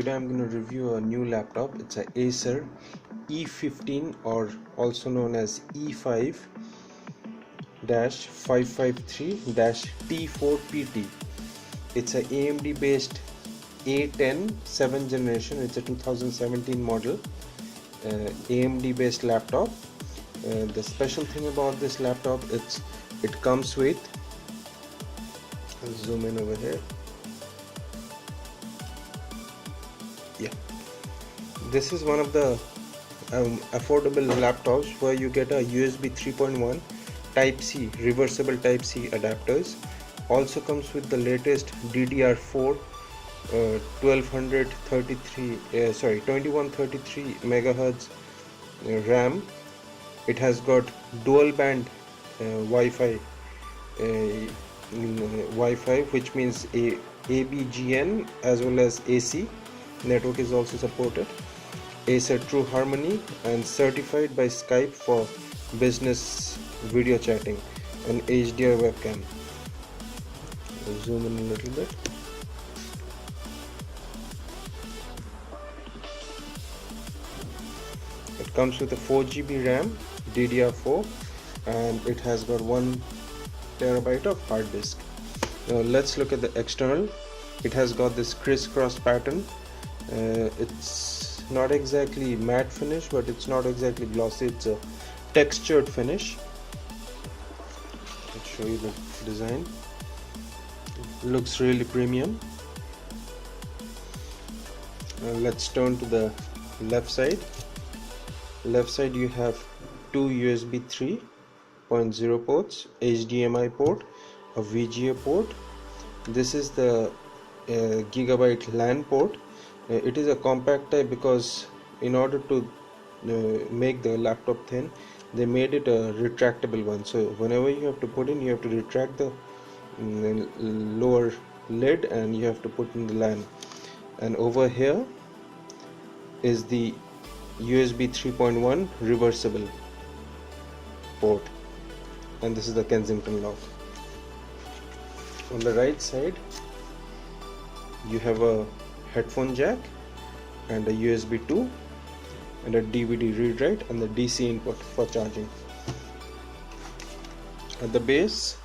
Today I'm going to review a new laptop. It's a Acer E15 or also known as E5-553-T4PT. It's a AMD based A10 7th generation. It's a 2017 model AMD based laptop. The special thing about this laptop, it comes with, I'll zoom in over here. Yeah, this is one of the affordable laptops where you get a USB 3.1 Type-C reversible Type-C adapters. Also comes with the latest DDR4 2133 megahertz RAM. It has got dual band Wi-Fi, which means ABGN as well as AC. Network is also supported. Acer True Harmony and certified by Skype for business video chatting and HDR webcam. I'll zoom in a little bit. It comes with a 4GB RAM DDR4 and it has got 1 terabyte of hard disk. Now let's look at the external. It has got this crisscross pattern. It's not exactly matte finish, but it's not exactly glossy. It's a textured finish. Let's show you the design. It looks really premium. Let's turn to the left side. Left side you have two USB 3.0 ports, HDMI port, a VGA port. This is the gigabyte LAN port. It is a compact type because in order to make the laptop thin, they made it a retractable one. So whenever you have to put in, you have to retract the lower lid and you have to put in the LAN. And over here is the USB 3.1 reversible port, and this is the Kensington lock. On the right side you have a headphone jack and a USB 2 and a DVD read write and the DC input for charging. At the base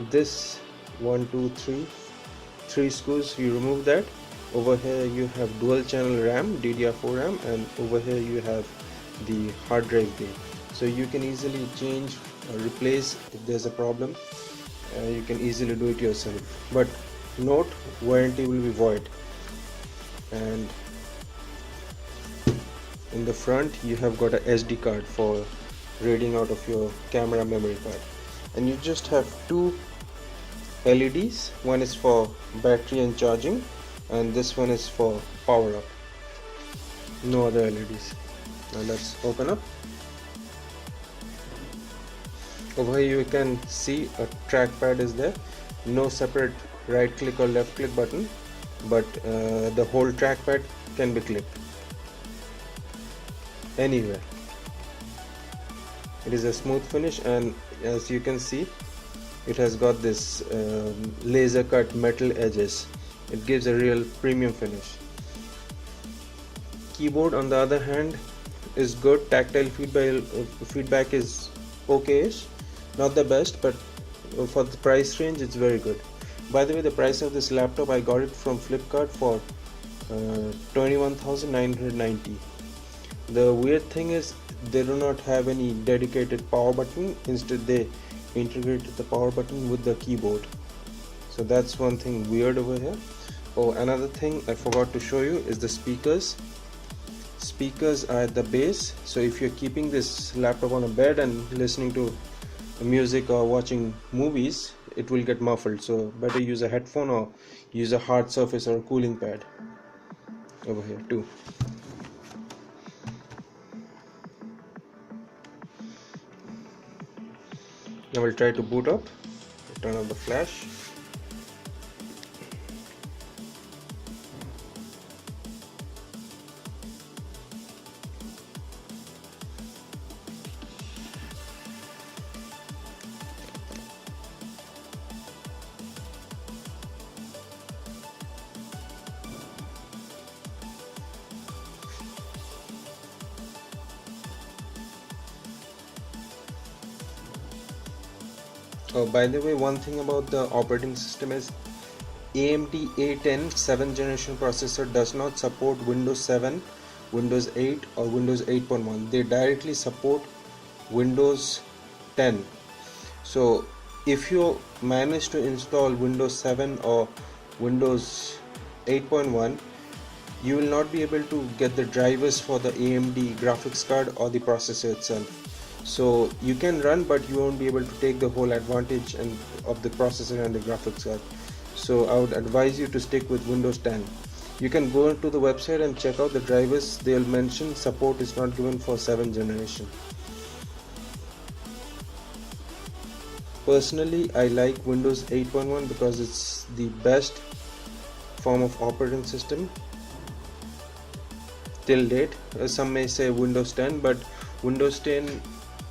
this 3 screws, you remove that. Over here you have dual channel RAM, DDR4 RAM, and over here you have the hard drive bay. So you can easily change or replace if there's a problem. You can easily do it yourself. But note, warranty will be void. And in the front you have got a SD card for reading out of your camera memory card. And you just have two LEDs. One is for battery and charging, and this one is for power up. No other LEDs. Now let's open up. Over here you can see a trackpad is there. No separate right click or left click button, but the whole trackpad can be clicked anywhere. It is a smooth finish, and as you can see, it has got this laser cut metal edges. It gives a real premium finish. Keyboard on the other hand is good. Tactile feedback is okay-ish, not the best, but for the price range it's very good. By the way, the price of this laptop, I got it from Flipkart for 21,990. The weird thing is they do not have any dedicated power button. Instead they integrated the power button with the keyboard. So that's one thing weird over here. Oh, another thing I forgot to show you is the speakers. Speakers are at the base, so if you're keeping this laptop on a bed and listening to music or watching movies, it will get muffled. So better use a headphone or use a hard surface or a cooling pad over here too. Now we'll try to boot up. Turn off the flash. Oh, by the way, one thing about the operating system is AMD A10 7th generation processor does not support Windows 7, Windows 8 or Windows 8.1. They directly support Windows 10. So if you manage to install Windows 7 or Windows 8.1, you will not be able to get the drivers for the AMD graphics card or the processor itself. So you can run, but you won't be able to take the whole advantage and of the processor and the graphics card. So I would advise you to stick with Windows 10. You can go to the website and check out the drivers. They'll mention support is not given for 7th generation. Personally, I like Windows 8.1 because it's the best form of operating system till date. Some may say Windows 10, but Windows 10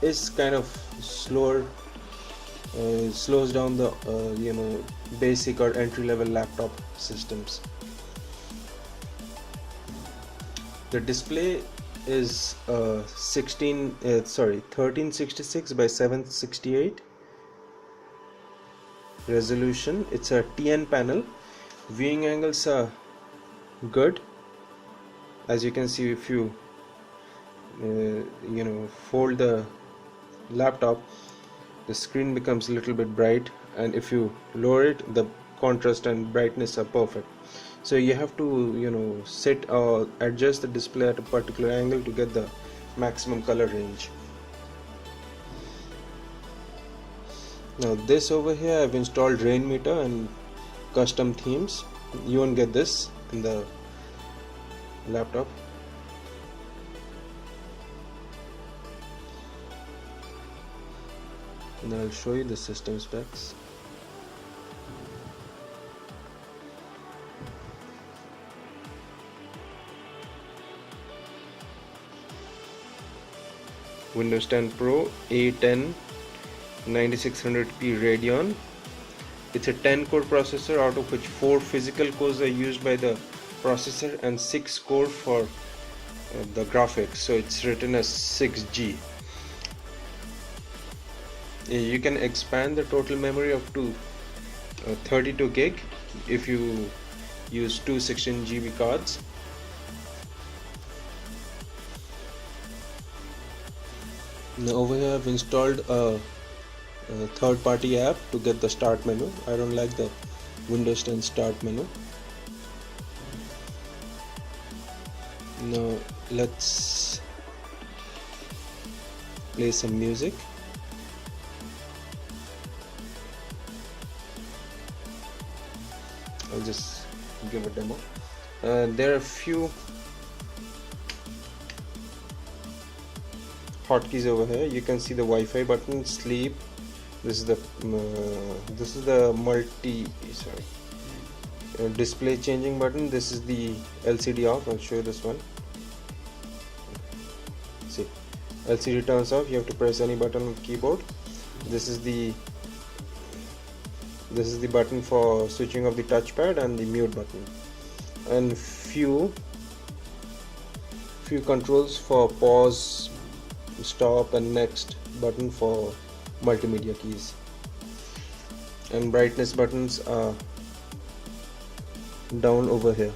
is kind of slower, slows down the basic or entry-level laptop systems. The display is 1366 by 768 resolution. It's a TN panel. Viewing angles are good. As you can see, if you fold the laptop, the screen becomes a little bit bright, and if you lower it, the contrast and brightness are perfect. So you have to sit or adjust the display at a particular angle to get the maximum color range. Now this over here, I've installed rain meter and custom themes. You won't get this in the laptop. And I'll show you the system specs. Windows 10 Pro A10 9600P Radeon. It's a 10 core processor, out of which 4 physical cores are used by the processor and 6 core for the graphics, so it's written as 6G. You can expand the total memory up to 32 gig if you use two 16GB cards. Now over here I've installed a third-party app to get the start menu. I don't like the Windows 10 start menu. Now let's play some music. I'll just give a demo. There are a few hotkeys over here. You can see the Wi-Fi button, sleep. This is the display changing button. This is the LCD off. I'll show you this one. See, LCD turns off. You have to press any button on the keyboard. This is the button for switching off the touchpad and the mute button, and few controls for pause, stop and next button for multimedia keys, and brightness buttons are down over here.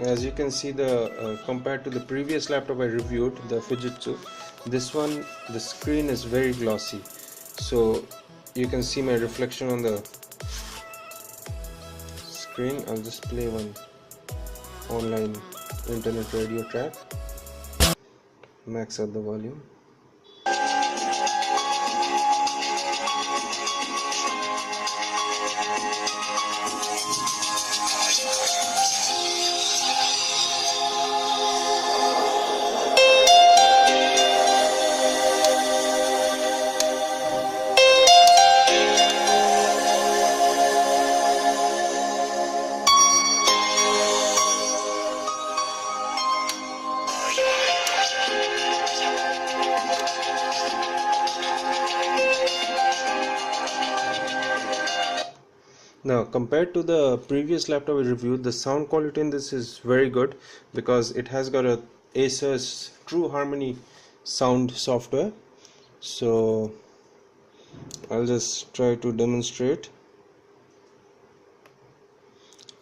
As you can see, compared to the previous laptop I reviewed, the Fujitsu, this one, the screen is very glossy, so you can see my reflection on the screen. I'll just play one online internet radio track, max out the volume. Now, compared to the previous laptop we reviewed, the sound quality in this is very good because it has got a Acer's True Harmony sound software. So I'll just try to demonstrate.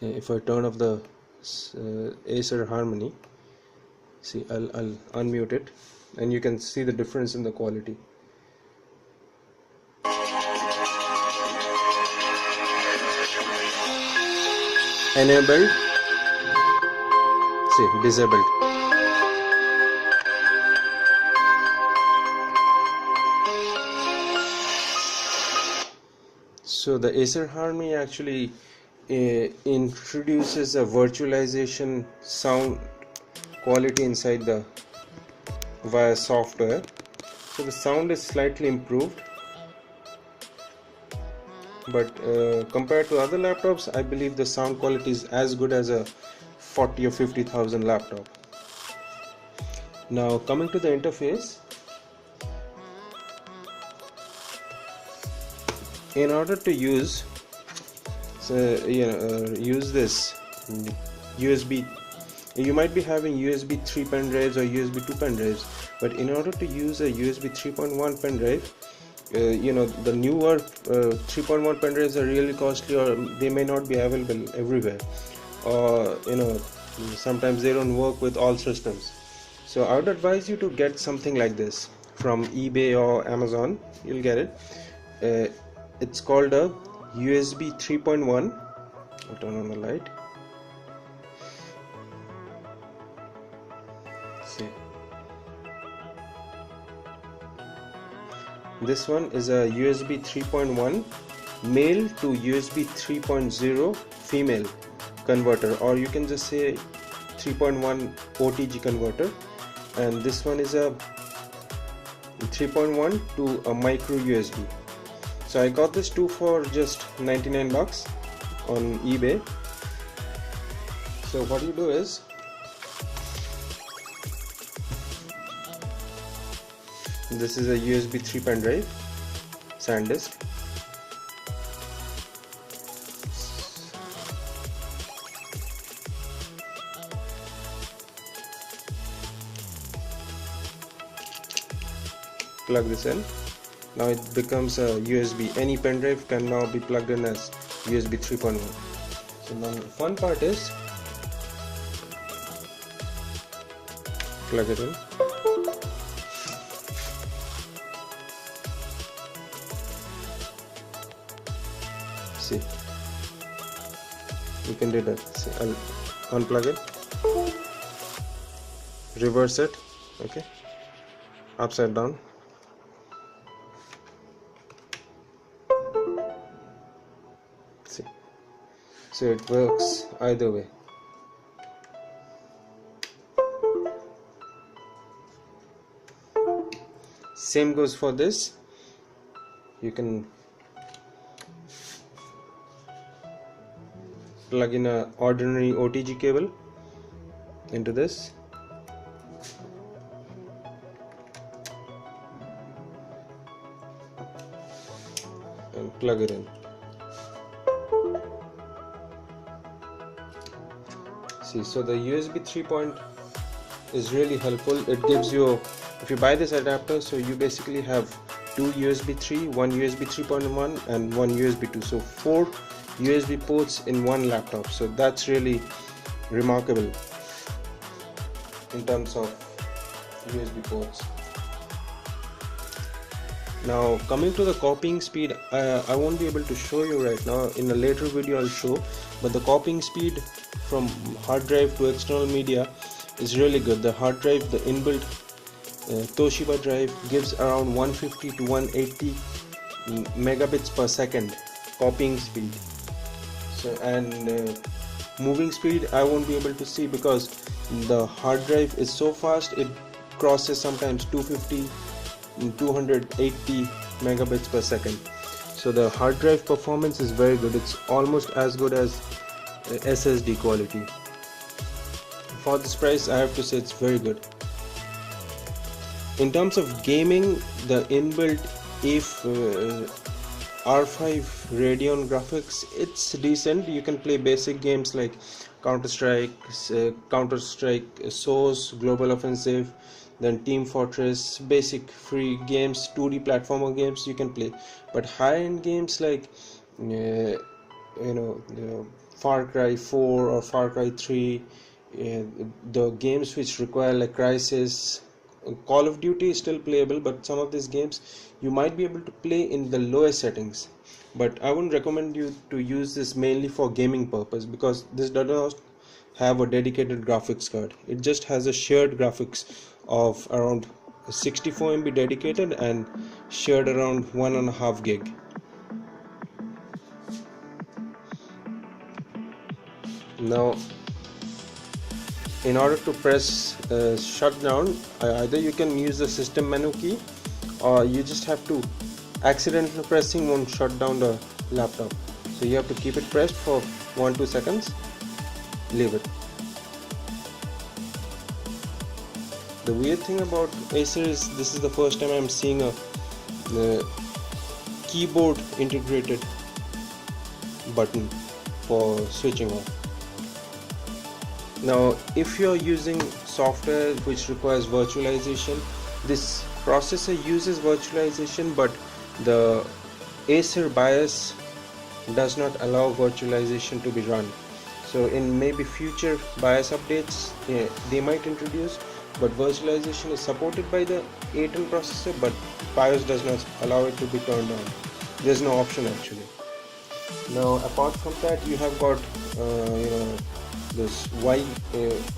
If I turn off the Acer Harmony, see, I'll unmute it, and you can see the difference in the quality. Enabled, see, disabled. So the Acer Harmony actually introduces a virtualization sound quality inside the via software. So the sound is slightly improved, but compared to other laptops, I believe the sound quality is as good as a 40 or 50,000 laptop. Now coming to the interface, in order to use use this USB, you might be having USB 3 pen drives or USB 2 pen drives, but in order to use a USB 3.1 pen drive, the newer 3.1 pen drives are really costly, or they may not be available everywhere, or sometimes they don't work with all systems. So I would advise you to get something like this from eBay or Amazon. You'll get it. It's called a USB 3.1. I'll turn on the light. See, this one is a USB 3.1 male to USB 3.0 female converter, or you can just say 3.1 OTG converter, and this one is a 3.1 to a micro USB. So I got this two for just 99 bucks on eBay. So what you do is, this is a USB 3 pen drive, SanDisk. Plug this in. Now it becomes a USB. Any pen drive can now be plugged in as USB 3.1. So now the fun part is, plug it in. See, you can do that. See, I'll unplug it, reverse it, okay, upside down. See, so it works either way. Same goes for this. You can plug in a ordinary OTG cable into this, and plug it in. See, so the USB 3 point is really helpful. It gives you, if you buy this adapter, so you basically have two USB 3, one USB 3.1 and one USB 2, so 4 USB ports in one laptop. So that's really remarkable in terms of USB ports. Now coming to the copying speed, I won't be able to show you right now. In a later video I'll show, but the copying speed from hard drive to external media is really good. The hard drive, the inbuilt Toshiba drive, gives around 150 to 180 megabits per second copying speed. So, and moving speed I won't be able to see because the hard drive is so fast, it crosses sometimes 250 and 280 megabits per second. So the hard drive performance is very good. It's almost as good as SSD quality. For this price, I have to say it's very good. In terms of gaming, the inbuilt R5 Radeon graphics. It's decent. You can play basic games like Counter-Strike Source, Global Offensive, then Team Fortress, basic free games, 2D platformer games you can play. But high-end games like Far Cry 4 or Far Cry 3, the games which require like Crysis, Call of Duty is still playable, but some of these games you might be able to play in the lowest settings. But I wouldn't recommend you to use this mainly for gaming purpose, because this does not have a dedicated graphics card. It just has a shared graphics of around 64 MB dedicated and shared around 1.5 gig. Now, in order to press shutdown, either you can use the system menu key, or you just have to accidentally pressing won't shut down the laptop. So you have to keep it pressed for 1-2 seconds, leave it. The weird thing about Acer is this is the first time I'm seeing the keyboard integrated button for switching off. Now, if you're using software which requires virtualization, this processor uses virtualization, but the Acer BIOS does not allow virtualization to be run. So in maybe future BIOS updates, they might introduce, but virtualization is supported by the A10 processor, but BIOS does not allow it to be turned on. There's no option actually. Now, apart from that, you have got this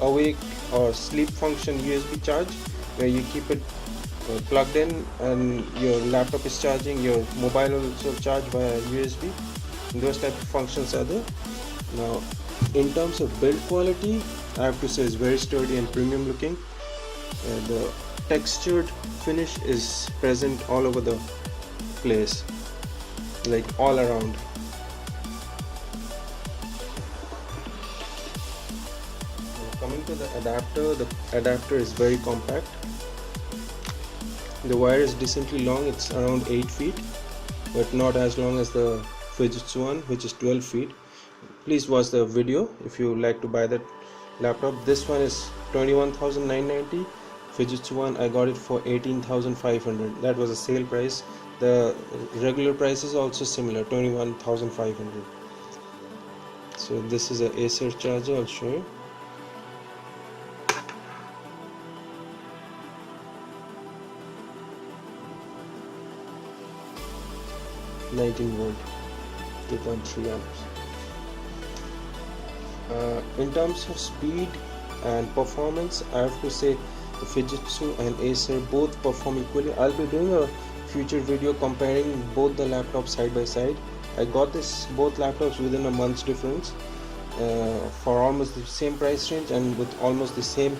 awake or sleep function USB charge, where you keep it plugged in and your laptop is charging, your mobile also charged via USB. Those type of functions are there. Now, in terms of build quality, I have to say it's very sturdy and premium looking. The textured finish is present all over the place, like all around. Coming to the adapter is very compact. The wire is decently long, it's around 8 feet, but not as long as the Fujitsu one, which is 12 feet. Please watch the video if you like to buy that laptop. This one is 21,990. Fujitsu one, I got it for 18,500. That was a sale price. The regular price is also similar, 21,500. So this is a Acer charger. I'll show you. volt, 2.3 amps. In terms of speed and performance, I have to say the Fujitsu and Acer both perform equally. I'll be doing a future video comparing both the laptops side by side. I got both laptops within a month's difference, for almost the same price range and with almost the same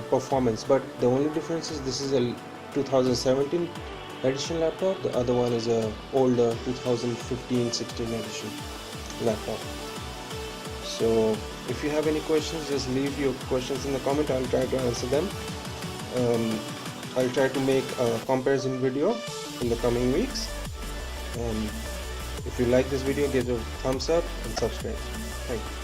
performance. But the only difference is this is a 2017 edition laptop, the other one is a older 2015-16 edition laptop. So if you have any questions, just leave your questions in the comment. I'll try to answer them. I'll try to make a comparison video in the coming weeks, and if you like this video, give it a thumbs up and subscribe. Thank you.